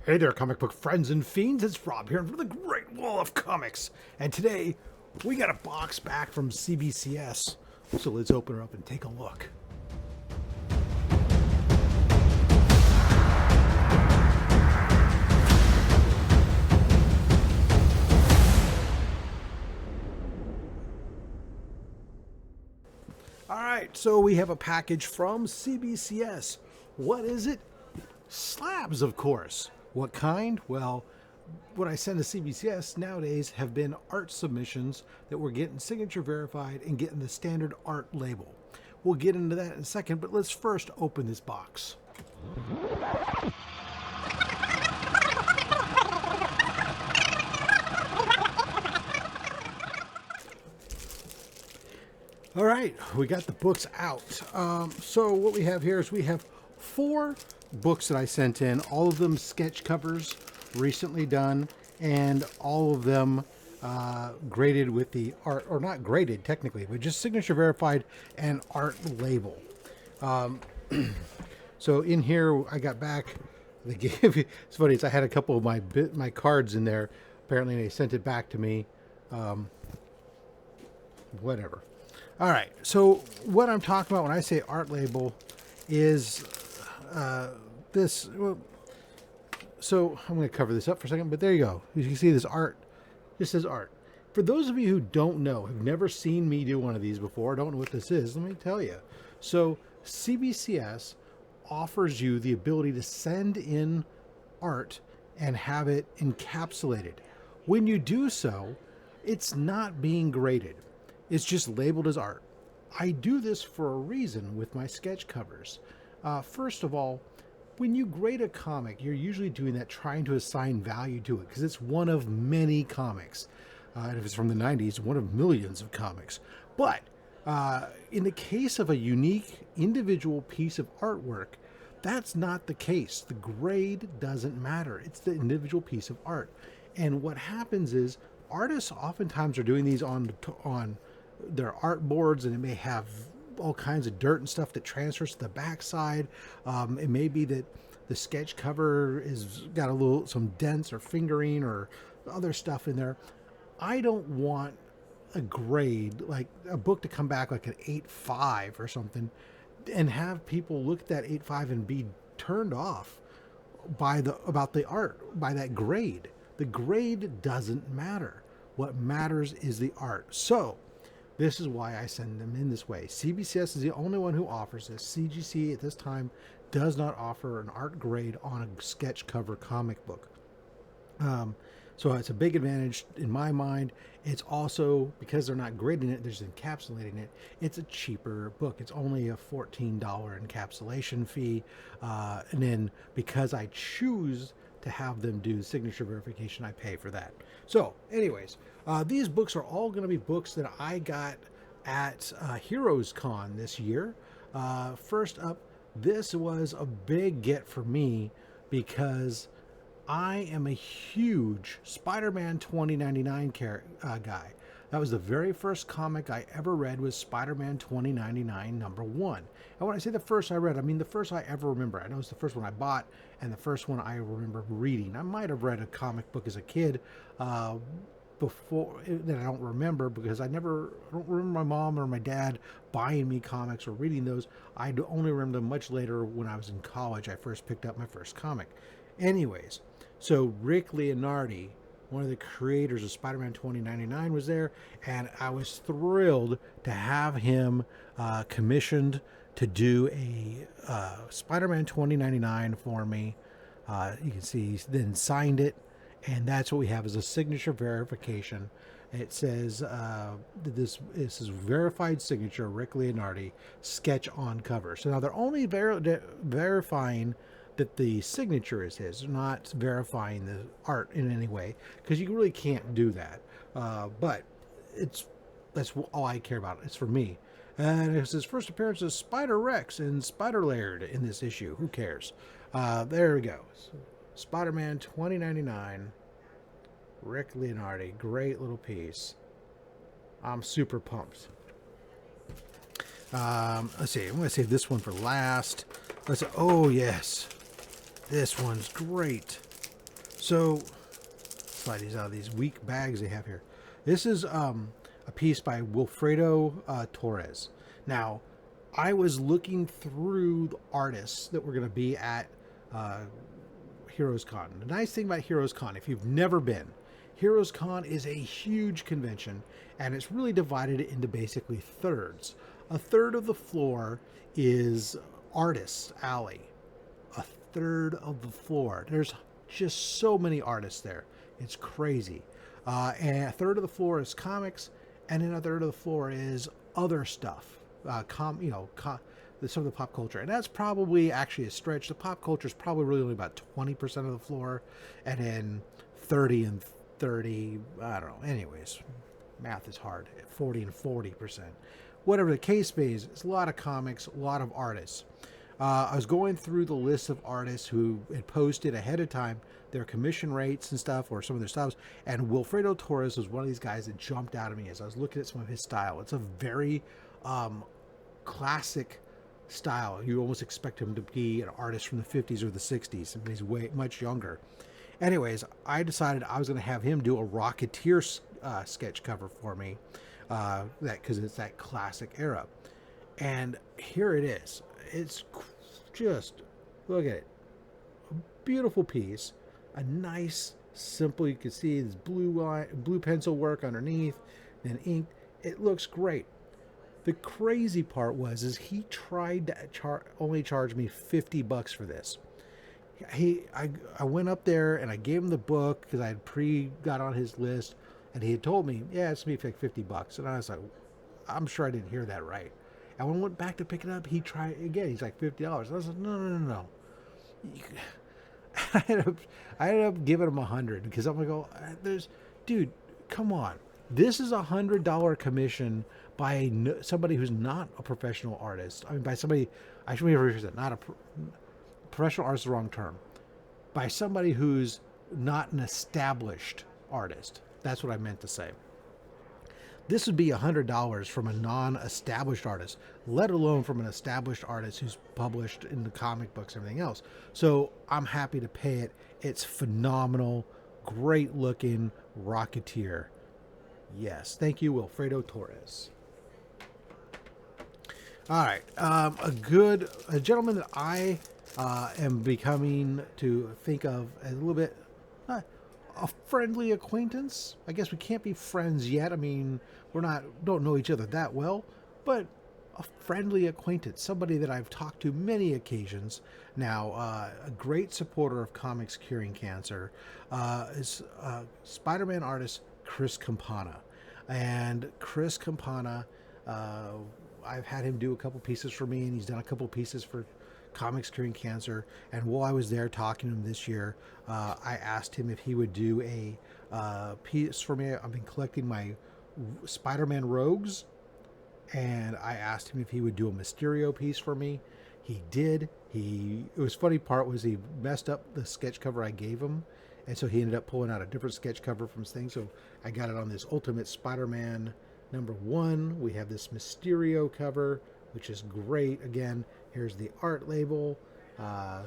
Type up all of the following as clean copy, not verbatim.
Hey there, comic book friends and fiends. It's Rob here from the Great Wall of Comics. And today, we got a box back from CBCS. So let's open her up and take a look. Alright, so we have a package from CBCS. What is it? Slabs, of course. What kind? Well, what I send to CBCS nowadays have been art submissions that we're getting signature verified and getting the standard art label. We'll get into that in a second, but let's first open this box. All right, we got the books out. So what we have here is we have 4 books that I sent in, all of them sketch covers, recently done, and all of them graded with the art, or not graded technically, but just signature verified and art label. So in here, I got back, they gave, it's funny, I had a couple of my cards in there, apparently they sent it back to me, whatever. All right, so what I'm talking about when I say art label is this. Well, so I'm going to cover this up for a second, but there you go. You can see this art. This says art. For those of you who don't know, have never seen me do one of these before, don't know what this is, let me tell you. So CBCS offers you the ability to send in art and have it encapsulated. When you do so, it's not being graded. It's just labeled as art. I do this for a reason with my sketch covers. First of all, when you grade a comic, you're usually doing that trying to assign value to it because it's one of many comics. And if it's from the 90s, one of millions of comics. But in the case of a unique individual piece of artwork, that's not the case. The grade doesn't matter. It's the individual piece of art. And what happens is artists oftentimes are doing these on their art boards, and it may have all kinds of dirt and stuff that transfers to the backside. It may be that the sketch cover is got some dents or fingering or other stuff in there. I don't want a grade, like a book to come back like an 8.5 or something, and have people look at that 8.5 and be turned off about the art, by that grade. The grade doesn't matter. What matters is the art. So this is why I send them in this way. CBCS is the only one who offers this. CGC at this time does not offer an art grade on a sketch cover comic book. So it's a big advantage in my mind. It's also, because they're not grading it, they're just encapsulating it, it's a cheaper book. It's only a $14 encapsulation fee. And then because I choose to have them do signature verification, I pay for that. So anyways, these books are all going to be books that I got at Heroes Con this year. First up, this was a big get for me because I am a huge Spider-Man 2099 guy. That was the very first comic I ever read, was Spider-Man 2099 #1. And when I say the first I read, I mean the first I ever remember. I know it's the first one I bought and the first one I remember reading. I might have read a comic book as a kid before that I don't remember, because I don't remember my mom or my dad buying me comics or reading those. I only remember them much later when I was in college. I first picked up my first comic. Anyways, so Rick Leonardi, one of the creators of Spider-Man 2099, was there, and I was thrilled to have him commissioned to do a Spider-Man 2099 for me. You can see he then signed it, and that's what we have as a signature verification. It says this is verified signature, Rick Leonardi, sketch on cover. So now they're only verifying that the signature is his, not verifying the art in any way, because you really can't do that. But that's all I care about. It's for me. And it's his first appearance as Spider-Rex and Spider-Laird in this issue. Who cares? There we go. Spider-Man 2099, Rick Leonardi. Great little piece. I'm super pumped. Let's see. I'm going to save this one for last. Oh, yes. This one's great. So, slide these out of these weak bags they have here. This is a piece by Wilfredo Torres. Now, I was looking through the artists that were going to be at Heroes Con. The nice thing about Heroes Con, if you've never been, Heroes Con is a huge convention, and it's really divided into basically thirds. A third of the floor is Artists Alley. A third of the floor. There's just so many artists there. It's crazy. And a third of the floor is comics, and then a third of the floor is other stuff. Some of the pop culture. And that's probably actually a stretch. The pop culture is probably really only about 20% of the floor, and then 30 and 30, I don't know. Anyways, math is hard. 40 and 40%. Whatever the case may be, it's a lot of comics, a lot of artists. I was going through the list of artists who had posted ahead of time their commission rates and stuff, or some of their styles, and Wilfredo Torres was one of these guys that jumped out at me as I was looking at some of his style. It's a very classic style. You almost expect him to be an artist from the 50s or the 60s, and he's way much younger. Anyways, I decided I was going to have him do a Rocketeer sketch cover for me, because it's that classic era. And here it is. It's just, look at it. A beautiful piece. A nice, simple, you can see this blue pencil work underneath, and ink. It looks great. The crazy part is he tried to only charge me $50 for this. I went up there and I gave him the book because I had got on his list, and he had told me, yeah, it's gonna be like $50. And I was like, I'm sure I didn't hear that right. And when I went back to pick it up, he tried again. He's like $50. I was like, no. I ended up giving him $100 because I'm like, oh, dude, come on. This is $100 commission by somebody who's not a professional artist. I mean, by somebody, I should rephrase that, not a professional artist is the wrong term. By somebody who's not an established artist. That's what I meant to say. This would be $100 from a non-established artist, let alone from an established artist who's published in the comic books and everything else. So I'm happy to pay it. It's phenomenal, great looking Rocketeer. Yes, thank you, Wilfredo Torres. All right, a gentleman that I am becoming to think of as a little bit a friendly acquaintance. I guess we can't be friends yet. I mean, don't know each other that well, but a friendly acquaintance, somebody that I've talked to many occasions now, a great supporter of comics curing cancer, is Spider-Man artist Chris Campana. And Chris Campana, I've had him do a couple pieces for me, and he's done a couple pieces for Comics Curing Cancer. And while I was there talking to him this year, I asked him if he would do a piece for me. I've been collecting my Spider-Man Rogues, and I asked him if he would do a Mysterio piece for me. He did. It was funny part was he messed up the sketch cover I gave him, and so he ended up pulling out a different sketch cover from his thing. So I got it on this Ultimate Spider-Man #1. We have this Mysterio cover, which is great. Again, here's the art label.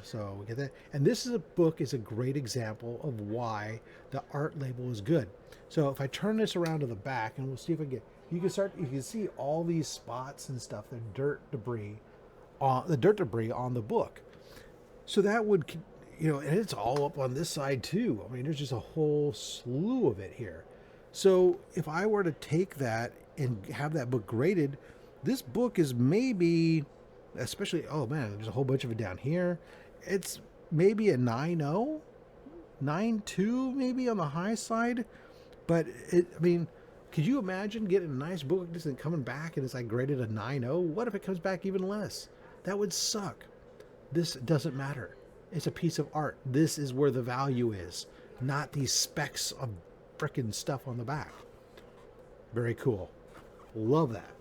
So we get that. And this book is a great example of why the art label is good. So if I turn this around to the back, and we'll see if I get, you can see all these spots and stuff, the dirt debris on the book. So that would, and it's all up on this side too. I mean, there's just a whole slew of it here. So if I were to take that and have that book graded, this book is maybe, especially, oh man, there's a whole bunch of it down here. It's maybe a 9.0, 9.2 maybe on the high side. But could you imagine getting a nice book like this and coming back and it's like graded a 9.0? What if it comes back even less? That would suck. This doesn't matter. It's a piece of art. This is where the value is, not these specks of frickin' stuff on the back. Very cool. Love that.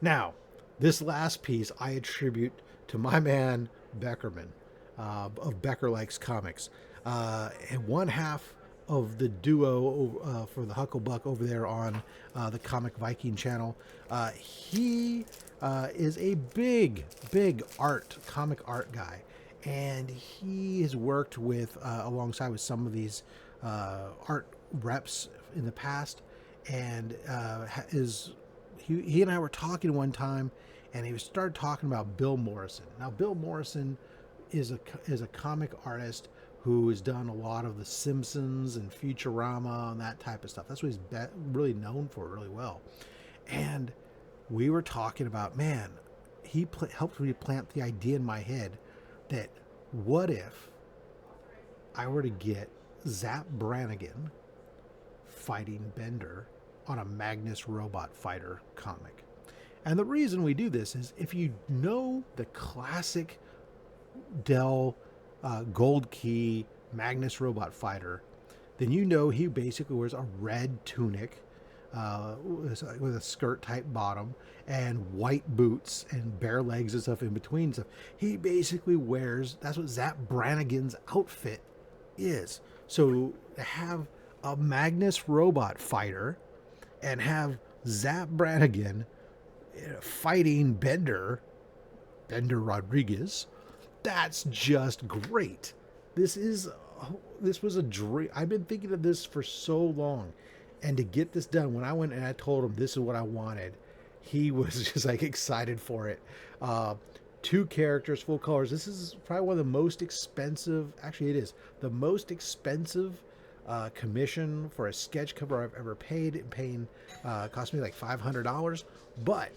Now, this last piece I attribute to my man Beckerman of Becker Likes Comics. And one half of the duo for the Hucklebuck over there on the Comic Viking channel. He is a big comic art guy. and he has worked with alongside with some of these art reps in the past, and he and I were talking one time, and he started talking about Bill Morrison. Now, Bill Morrison is a comic artist who has done a lot of The Simpsons and Futurama and that type of stuff. That's what he's really known for really well. And we were talking about, man, he helped me plant the idea in my head that what if I were to get Zap Brannigan fighting Bender on a Magnus robot fighter comic. And the reason we do this is if you know the classic Dell Gold Key Magnus robot fighter, then you know he basically wears a red tunic with a skirt type bottom and white boots and bare legs and stuff in between stuff. He basically wears, that's what Zap Brannigan's outfit is. So to have a Magnus robot fighter and have Zap Brannigan fighting Bender Rodriguez, that's just great. This was a dream. I've been thinking of this for so long, and to get this done, when I went and I told him this is what I wanted, he was just like excited for it. 2 characters, full colors. This is probably one of the most expensive. Actually, it is the most expensive commission for a sketch cover I've ever paid. Cost me like $500, but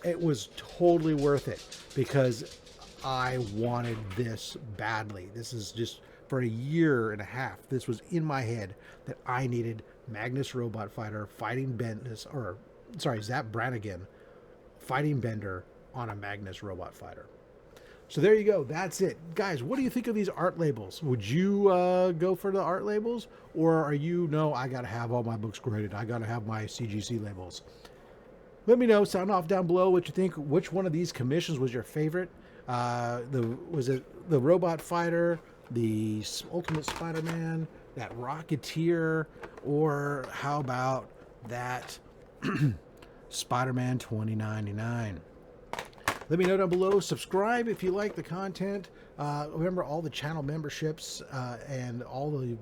it was totally worth it because I wanted this badly. This is just for a year and a half. This was in my head that I needed Magnus Robot Fighter fighting Zap Brannigan fighting Bender on a Magnus Robot Fighter. So there you go. That's it. Guys, what do you think of these art labels? Would you go for the art labels? Or are you, no, I got to have all my books graded. I got to have my CGC labels. Let me know. Sound off down below what you think. Which one of these commissions was your favorite? Was it the Robot Fighter, the Ultimate Spider-Man, that Rocketeer, or how about that Spider-Man 2099? Let me know down below. Subscribe if you like the content. Remember all the channel memberships and all the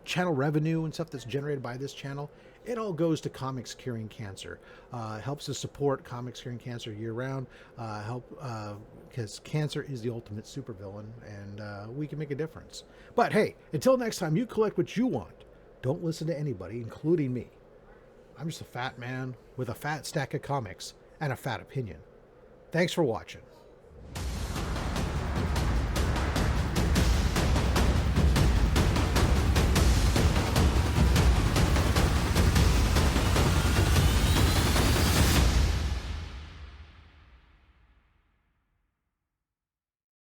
channel revenue and stuff that's generated by this channel. It all goes to Comics Curing Cancer. Helps us support Comics Curing Cancer year-round. Because cancer is the ultimate supervillain, and we can make a difference. But hey, until next time, you collect what you want. Don't listen to anybody, including me. I'm just a fat man with a fat stack of comics and a fat opinion. Thanks for watching.